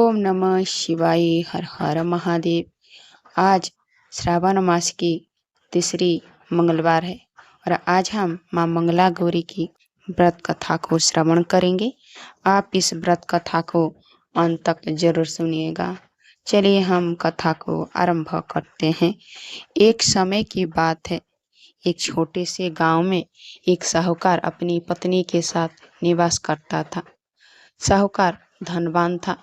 ओम नमः शिवाय। हर हर महादेव। आज श्रावण मास की तीसरी मंगलवार है और आज हम माँ मंगला गौरी की व्रत कथा को श्रवण करेंगे। आप इस व्रत कथा को अंत तक जरूर सुनिएगा। चलिए हम कथा को आरंभ करते हैं। एक समय की बात है। एक छोटे से गांव में एक साहूकार अपनी पत्नी के साथ निवास करता था। साहूकार धनवान था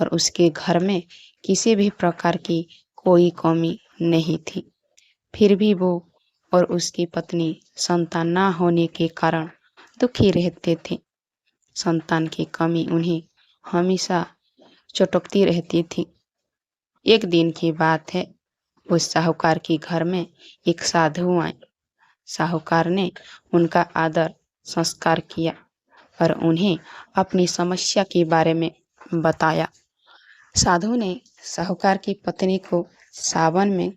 और उसके घर में किसी भी प्रकार की कोई कमी नहीं थी। फिर भी वो और उसकी पत्नी संतान ना होने के कारण दुखी रहते थे। संतान की कमी उन्हें हमेशा चटकती रहती थी। एक दिन की बात है, उस साहूकार के घर में एक साधु आए। साहूकार ने उनका आदर संस्कार किया और उन्हें अपनी समस्या के बारे में बताया। साधु ने साहूकार की पत्नी को सावन में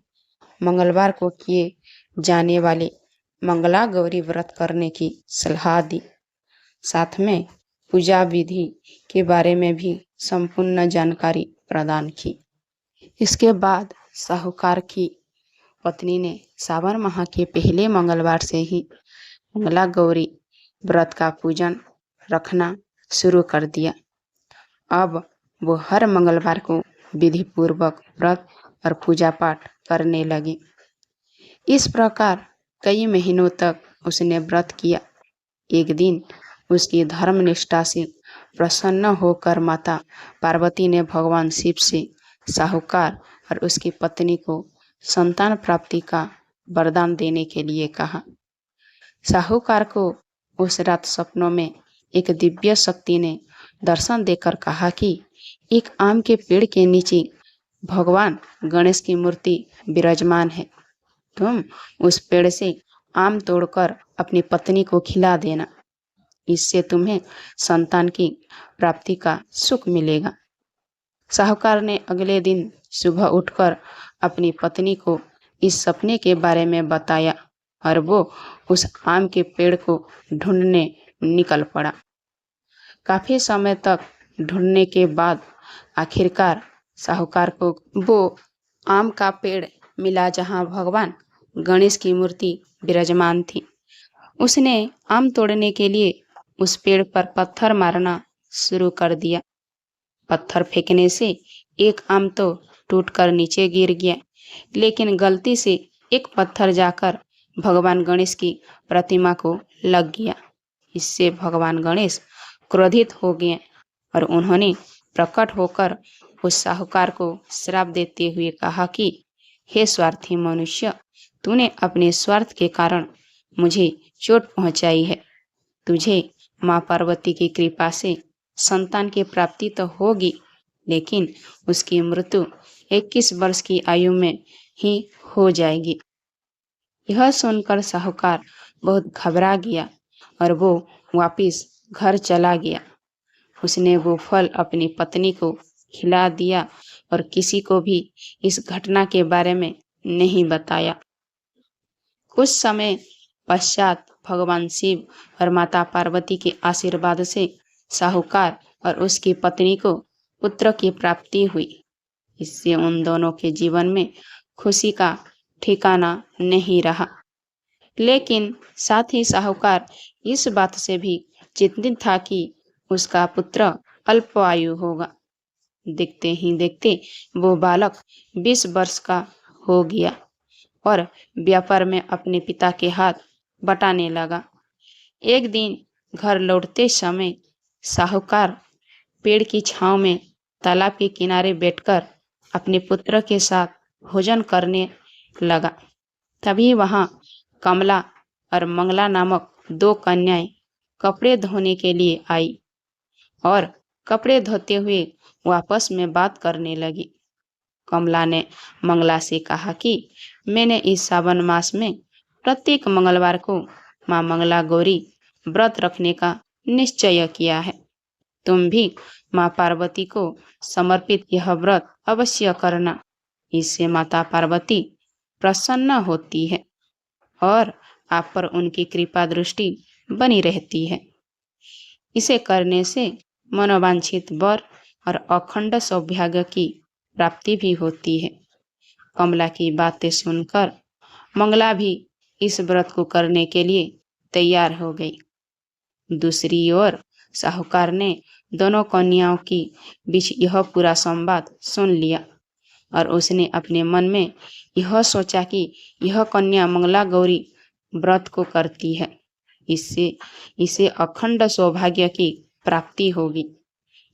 मंगलवार को किए जाने वाले मंगला गौरी व्रत करने की सलाह दी। साथ में पूजा विधि के बारे में भी संपूर्ण जानकारी प्रदान की। इसके बाद साहूकार की पत्नी ने सावन माह के पहले मंगलवार से ही मंगला गौरी व्रत का पूजन रखना शुरू कर दिया। अब वो हर मंगलवार को विधि पूर्वक व्रत और पूजा पाठ करने लगी। इस प्रकार कई महीनों तक उसने व्रत किया। एक दिन उसकी धर्म निष्ठा से प्रसन्न होकर माता पार्वती ने भगवान शिव से साहूकार और उसकी पत्नी को संतान प्राप्ति का वरदान देने के लिए कहा। साहूकार को उस रात सपनों में एक दिव्य शक्ति ने दर्शन देकर कहा कि एक आम के पेड़ के नीचे भगवान गणेश की मूर्ति विराजमान है। तुम उस पेड़ से आम तोड़कर अपनी पत्नी को खिला देना। इससे तुम्हें संतान की प्राप्ति का सुख मिलेगा। साहूकार ने अगले दिन सुबह उठकर अपनी पत्नी को इस सपने के बारे में बताया और वो उस आम के पेड़ को ढूंढने निकल पड़ा। काफी समय तक ढूंढने के बाद आखिरकार साहूकार को वो आम का पेड़ मिला जहां भगवान गणेश की मूर्ति विराजमान थी। उसने आम तोड़ने के लिए उस पेड़ पर पत्थर मारना शुरू कर दिया। पत्थर फेंकने से एक आम तो टूटकर नीचे गिर गया, लेकिन गलती से एक पत्थर जाकर भगवान गणेश की प्रतिमा को लग गया। इससे भगवान गणेश क्रोधित हो गए और उन्होंने प्रकट होकर उस साहूकार को श्राप देते हुए कहा कि हे स्वार्थी मनुष्य, तूने अपने स्वार्थ के कारण मुझे चोट पहुंचाई है। तुझे माँ पार्वती की कृपा से संतान की प्राप्ति तो होगी, लेकिन उसकी मृत्यु 21 वर्ष की आयु में ही हो जाएगी। यह सुनकर साहूकार बहुत घबरा गया और वो वापिस घर चला गया। उसने वो फल अपनी पत्नी को खिला दिया और किसी को भी इस घटना के बारे में नहीं बताया। कुछ समय पश्चात भगवान शिव और माता पार्वती के आशीर्वाद से साहूकार और उसकी पत्नी को पुत्र की प्राप्ति हुई। इससे उन दोनों के जीवन में खुशी का ठिकाना नहीं रहा। लेकिन साथ ही साहूकार इस बात से भी चिंतित था कि उसका पुत्र अल्प आयु होगा। देखते ही देखते वो बालक 20 वर्ष का हो गया और व्यापार में अपने पिता के हाथ बटाने लगा। एक दिन घर लौटते समय साहूकार पेड़ की छांव में तालाब के किनारे बैठकर अपने पुत्र के साथ भोजन करने लगा। तभी वहां कमला और मंगला नामक 2 कन्याएं कपड़े धोने के लिए आई और कपड़े धोते हुए आपस में बात करने लगी। कमला ने मंगला से कहा कि मैंने इस सावन मास में प्रत्येक मंगलवार को माँ मंगला गौरी व्रत रखने का निश्चय किया है। तुम भी माँ पार्वती को समर्पित यह व्रत अवश्य करना। इससे माता पार्वती प्रसन्न होती है और आप पर उनकी कृपा दृष्टि बनी रहती है। इसे करने से मनोवांछित वर और अखंड सौभाग्य की प्राप्ति भी होती है। कमला की बातें सुनकर मंगला भी इस व्रत को करने के लिए तैयार हो गई। दूसरी ओर साहूकार ने दोनों कन्याओं की बीच यह पूरा संवाद सुन लिया और उसने अपने मन में यह सोचा कि यह कन्या मंगला गौरी व्रत को करती है, इससे इसे अखंड सौभाग्य की प्राप्ति होगी।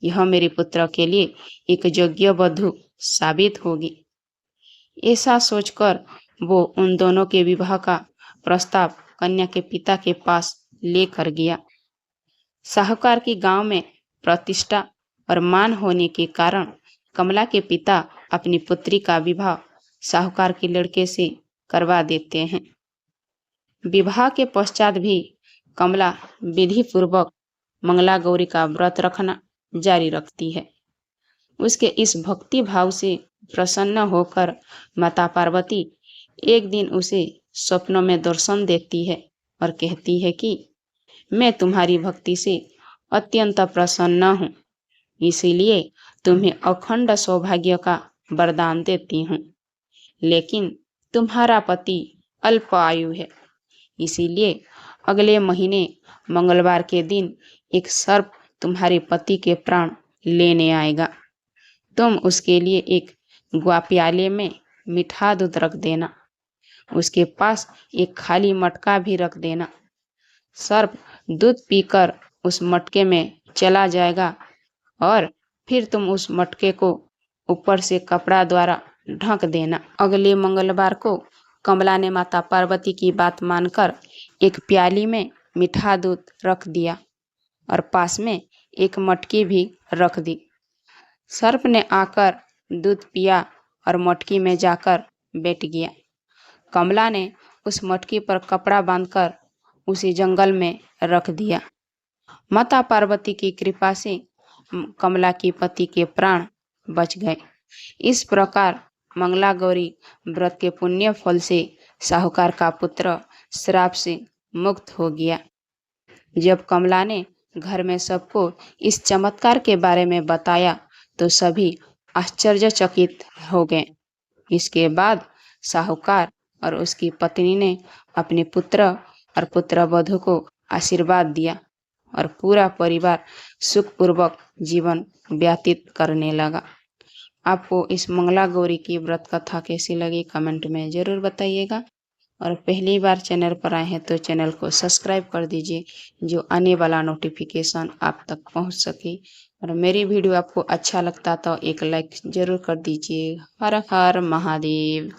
यह मेरे पुत्र के लिए एक योग्य वधू साबित होगी। ऐसा सोचकर वो उन दोनों के विवाह का प्रस्ताव कन्या के पिता के पास लेकर गया। साहूकार की गांव में प्रतिष्ठा और मान होने के कारण कमला के पिता अपनी पुत्री का विवाह साहूकार के लड़के से करवा देते हैं। विवाह के पश्चात भी कमला विधि पूर्वक मंगला गौरी का व्रत रखना जारी रखती है। उसके इस भक्ति भाव से प्रसन्न होकर माता पार्वती एक दिन उसे स्वप्नों में दर्शन देती है और कहती है कि मैं तुम्हारी भक्ति से अत्यंत प्रसन्न हूँ, इसीलिए तुम्हें अखंड सौभाग्य का वरदान देती हूँ। लेकिन तुम्हारा पति अल्प आयु है, इसीलिए अगले महीने मंगलवार के दिन एक सर्प तुम्हारे पति के प्राण लेने आएगा। तुम उसके लिए एक गुआ प्याले में मीठा दूध रख देना। उसके पास एक खाली मटका भी रख देना। सर्प दूध पीकर उस मटके में चला जाएगा और फिर तुम उस मटके को ऊपर से कपड़ा द्वारा ढक देना। अगले मंगलवार को कमला ने माता पार्वती की बात मानकर एक प्याली में मीठा दूध रख दिया और पास में एक मटकी भी रख दी। सर्प ने आकर दूध पिया और मटकी में जाकर बैठ गया। कमला ने उस मटकी पर कपड़ा बांधकर उसे जंगल में रख दिया। माता पार्वती की कृपा से कमला के पति के प्राण बच गए। इस प्रकार मंगला गौरी व्रत के पुण्य फल से साहूकार का पुत्र श्राप से मुक्त हो गया। जब कमला ने घर में सबको इस चमत्कार के बारे में बताया तो सभी आश्चर्यचकित हो गए। इसके बाद साहूकार और उसकी पत्नी ने अपने पुत्र और पुत्रवधू को आशीर्वाद दिया और पूरा परिवार सुखपूर्वक जीवन व्यतीत करने लगा। आपको इस मंगला गौरी की व्रत कथा कैसी लगी कमेंट में ज़रूर बताइएगा और पहली बार चैनल पर आए हैं तो चैनल को सब्सक्राइब कर दीजिए, जो आने वाला नोटिफिकेशन आप तक पहुंच सके। और मेरी वीडियो आपको अच्छा लगता तो एक लाइक ज़रूर कर दीजिए। हर हर महादेव।